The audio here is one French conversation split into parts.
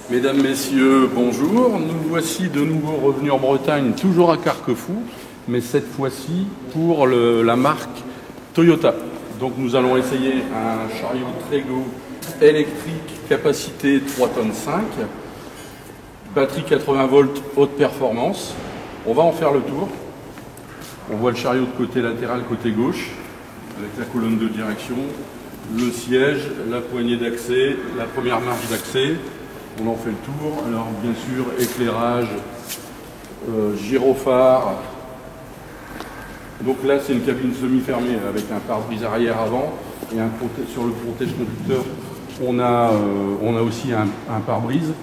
Mesdames, Messieurs, bonjour. Nous voici de nouveau revenus en Bretagne, toujours à Carquefou, mais cette fois-ci pour la marque Toyota. Donc nous allons essayer un chariot Trego électrique, capacité 3,5 tonnes, batterie 80 volts, haute performance. On va en faire le tour. On voit le chariot de côté latéral, côté gauche, avec la colonne de direction, le siège, la poignée d'accès, la première marche d'accès. On en fait le tour. Alors bien sûr, éclairage, gyrophare. Donc là, c'est une cabine semi-fermée avec un pare-brise arrière avant et sur le protège-conducteur, on a aussi un pare-brise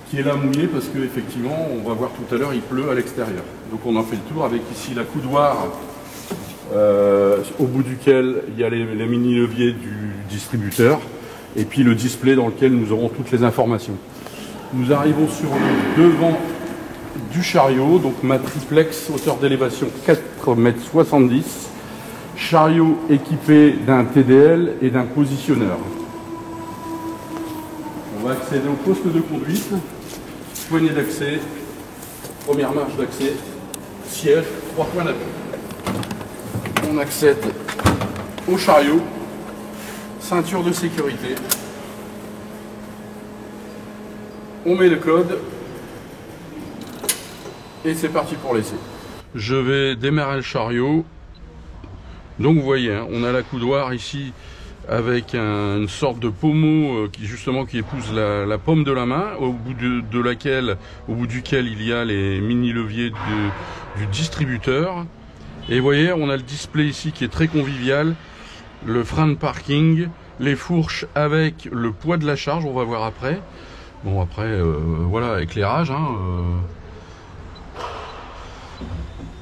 qui est là mouillé parce qu'effectivement, on va voir tout à l'heure, il pleut à l'extérieur. Donc on en fait le tour avec ici la coudoir au bout duquel il y a les mini-leviers du distributeur et puis le display dans lequel nous aurons toutes les informations. Nous arrivons sur le devant du chariot, donc ma triplex, hauteur d'élévation 4,70 m, chariot équipé d'un TDL et d'un positionneur. On va accéder au poste de conduite, poignée d'accès, première marche d'accès, siège, 3 points d'appui. On accède au chariot, ceinture de sécurité. On met le code et c'est parti pour l'essai. Je vais démarrer le chariot. Donc vous voyez, hein, on a la coudoir ici avec une sorte de pommeau qui épouse la paume de la main, au bout duquel il y a les mini leviers du distributeur. Et vous voyez, on a le display ici qui est très convivial, le frein de parking, les fourches avec le poids de la charge, on va voir après. Bon après, voilà, éclairage, hein,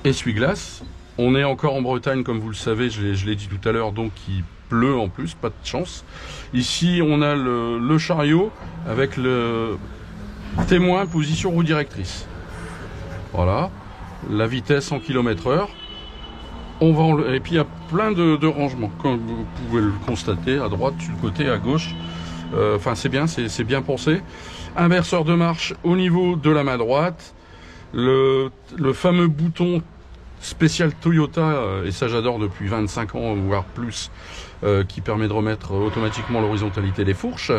essuie-glace. On est encore en Bretagne, comme vous le savez, je l'ai dit tout à l'heure, donc il pleut en plus, pas de chance. Ici, on a le chariot avec le témoin position roue directrice. Voilà, la vitesse en km/h. Et puis il y a plein de rangements, comme vous pouvez le constater, à droite, sur le côté, à gauche. Enfin c'est bien pensé. Inverseur de marche au niveau de la main droite. Le fameux bouton spécial Toyota, et ça j'adore depuis 25 ans, voire plus, qui permet de remettre automatiquement l'horizontalité des fourches.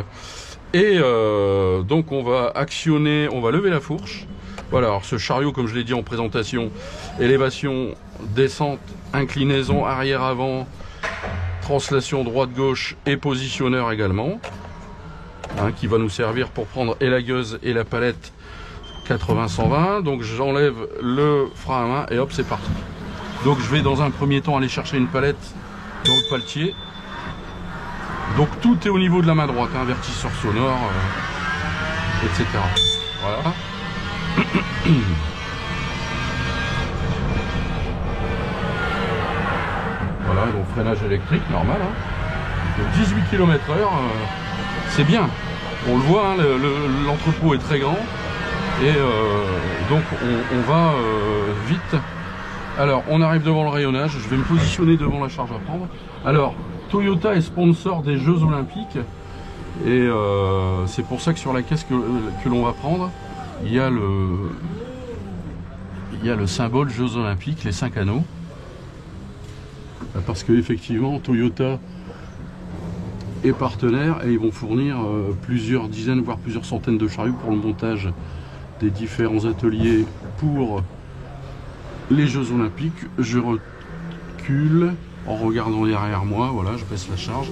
Et donc on va actionner, on va lever la fourche. Voilà, alors ce chariot, comme je l'ai dit en présentation, élévation, descente, inclinaison arrière-avant, translation droite-gauche et positionneur également, hein, qui va nous servir pour prendre et la gueuse et la palette 80-120. Donc j'enlève le frein à main et hop, c'est parti. Donc je vais dans un premier temps aller chercher une palette dans le paletier. Donc tout est au niveau de la main droite, hein, avertisseur sonore, etc. Voilà. Voilà, donc freinage électrique normal, hein. Donc 18 km/h, c'est bien. On le voit, hein, l'entrepôt est très grand et donc on va vite. Alors on arrive devant le rayonnage, je vais me positionner devant la charge à prendre. Alors Toyota est sponsor des Jeux Olympiques et c'est pour ça que sur la caisse que l'on va prendre, il y a le symbole Jeux Olympiques, les 5 anneaux. Parce que effectivement Toyota est partenaire et ils vont fournir plusieurs dizaines voire plusieurs centaines de chariots pour le montage des différents ateliers pour les Jeux Olympiques. Je recule en regardant derrière moi, voilà, je baisse la charge,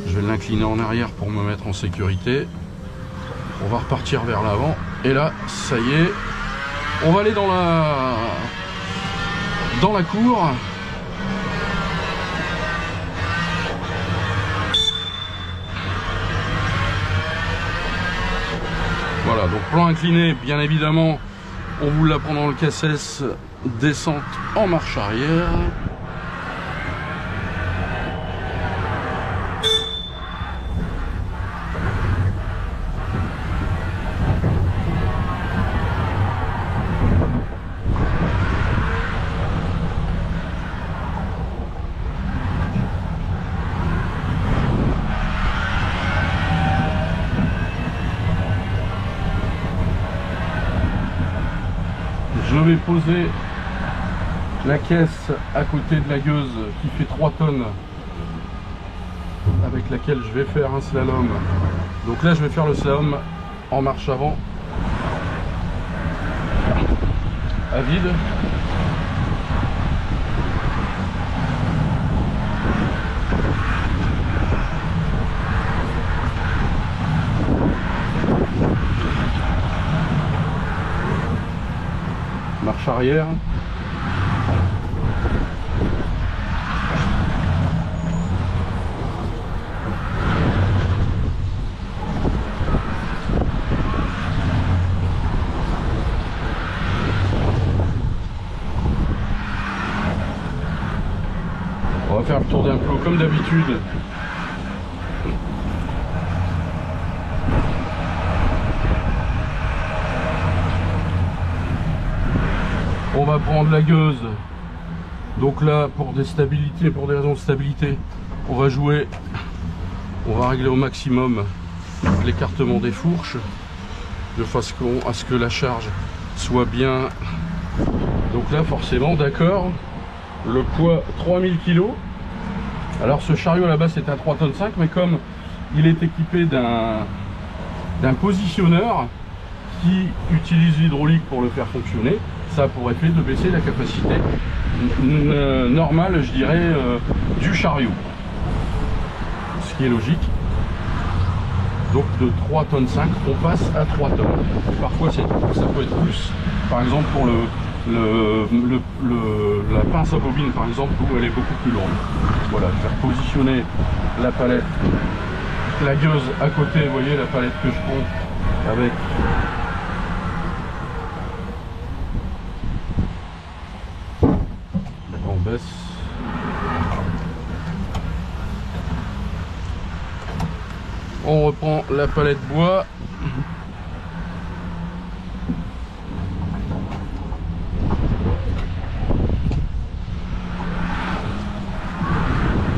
je vais l'incliner en arrière pour me mettre en sécurité. On va repartir vers l'avant et là ça y est, on va aller dans la cour. Voilà, donc plan incliné, bien évidemment, on vous l'apprend dans le cassesse, descente en marche arrière. Je vais poser la caisse à côté de la gueuse qui fait 3 tonnes avec laquelle je vais faire un slalom. Donc là je vais faire le slalom en marche avant à vide. Marche arrière. On va faire le tour d'un plot comme d'habitude. On va prendre la gueuse. Donc là, pour des stabilités, pour des raisons de stabilité, on va jouer, on va régler au maximum l'écartement des fourches de façon à ce que la charge soit bien. Donc là, forcément, d'accord. Le poids 3000 kg. Alors ce chariot à la base c'est un 3,5 tonnes, mais comme il est équipé d'un positionneur qui utilise l'hydraulique pour le faire fonctionner, ça a pour effet de baisser la capacité normale, je dirais, du chariot. Ce qui est logique. Donc de 3,5 tonnes, on passe à 3 tonnes. Et parfois ça peut être plus. Par exemple pour la pince à bobine, par exemple, où elle est beaucoup plus lourde. Voilà, faire positionner la palette, la gueuse à côté, vous voyez la palette que je prends avec on baisse. On reprend la palette bois.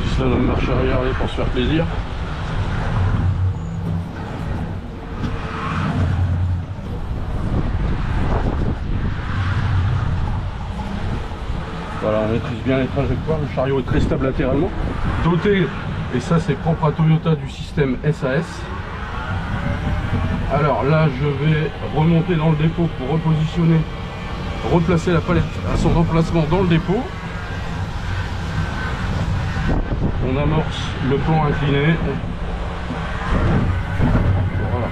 Juste là dans le marche arrière pour se faire plaisir. Voilà, on maîtrise bien les trajectoires. Le chariot est très stable latéralement. Doté, et ça c'est propre à Toyota, du système SAS. Alors là, je vais remonter dans le dépôt pour repositionner, replacer la palette à son emplacement dans le dépôt. On amorce le plan incliné. Voilà.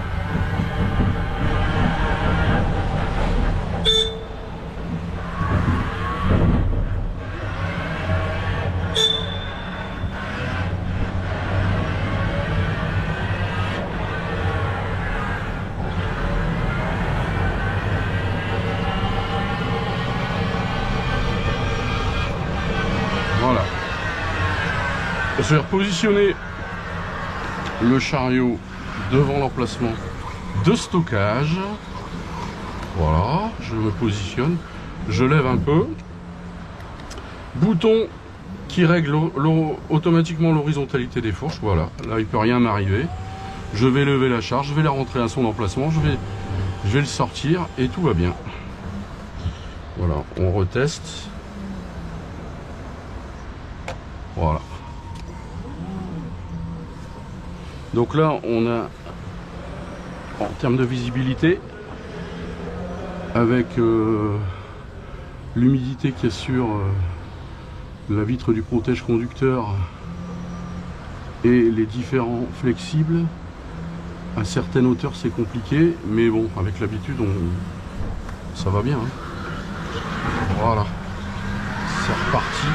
Voilà. Je vais repositionner le chariot devant l'emplacement de stockage. Voilà, je me positionne, je lève un peu. Bouton qui règle automatiquement l'horizontalité des fourches. Voilà, là il ne peut rien m'arriver. Je vais lever la charge, je vais la rentrer à son emplacement, je vais le sortir et tout va bien. Voilà, on reteste. Voilà. Donc là, on a, en termes de visibilité, avec l'humidité qui est sur la vitre du protège-conducteur et les différents flexibles, à certaines hauteurs c'est compliqué, mais bon, avec l'habitude, ça va bien. Hein. Voilà, c'est reparti.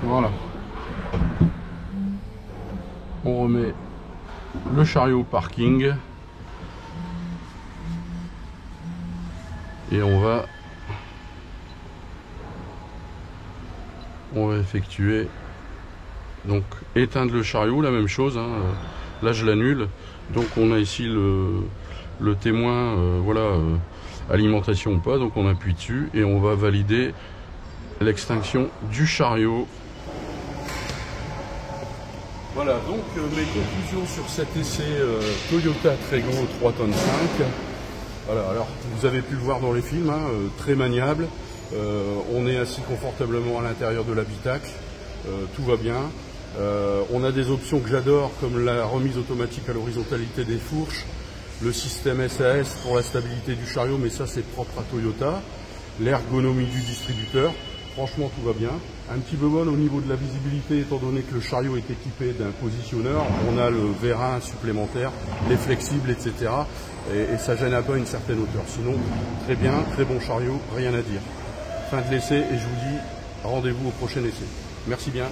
Voilà. On remet le chariot au parking. Et on va On va effectuer, donc éteindre le chariot, la même chose, hein. Là je l'annule, donc on a ici le témoin, voilà, alimentation ou pas, donc on appuie dessus et on va valider l'extinction du chariot. Voilà, donc mes conclusions sur cet essai Toyota Trego 3,5 tonnes. Voilà, alors vous avez pu le voir dans les films, hein, très maniable. On est assis confortablement à l'intérieur de l'habitacle, tout va bien. On a des options que j'adore, comme la remise automatique à l'horizontalité des fourches, le système SAS pour la stabilité du chariot, mais ça c'est propre à Toyota, l'ergonomie du distributeur, franchement tout va bien. Un petit bémol au niveau de la visibilité, étant donné que le chariot est équipé d'un positionneur, on a le vérin supplémentaire, les flexibles, etc. Et ça gêne un peu à une certaine hauteur. Sinon, très bien, très bon chariot, rien à dire. Fin de l'essai et je vous dis rendez-vous au prochain essai. Merci bien.